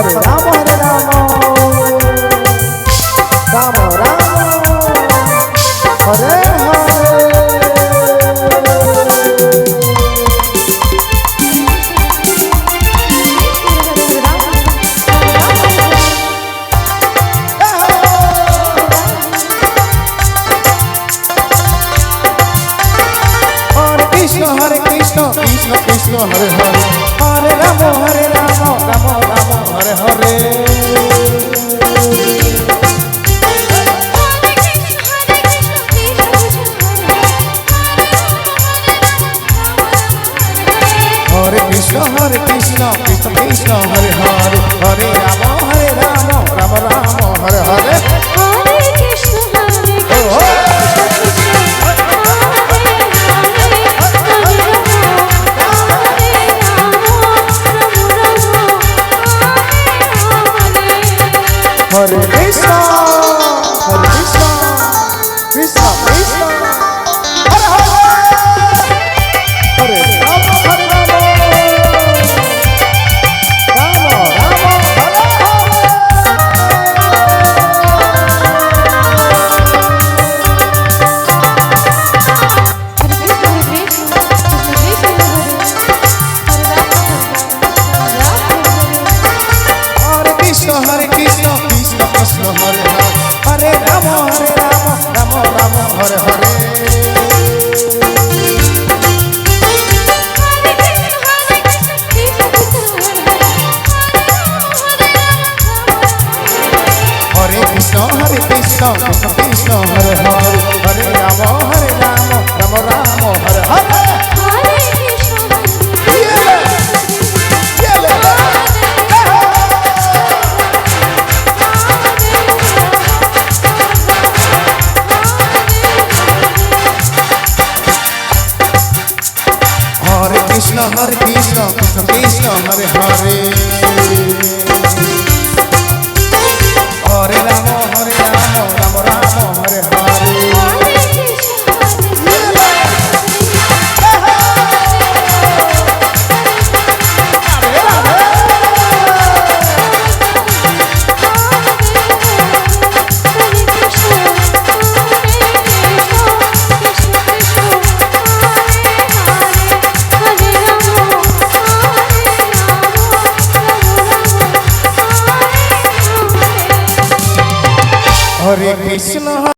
Hare Rama Rama Rama Hare Krishna Krishna Krishna Hare Hare Hare Rama Rama Rama Hare Hare Hare Krishna Krishna Krishna Hare Hare Hare Rama Rama Rama Hare Hare Hare Krishna Krishna Krishna Hare Hare Hare Rama Rama Rama Hare Krishna Krishna Krishna Hare Hare Hare Rama Rama Rama Hare Hare Hare Krishna Krishna Krishna Hare Hare Hare Rama Rama Rama Hare Hare Krishna Krishna Krishna Hare Hare Hare Rama Rama Rama Hare Hare Hare Krishna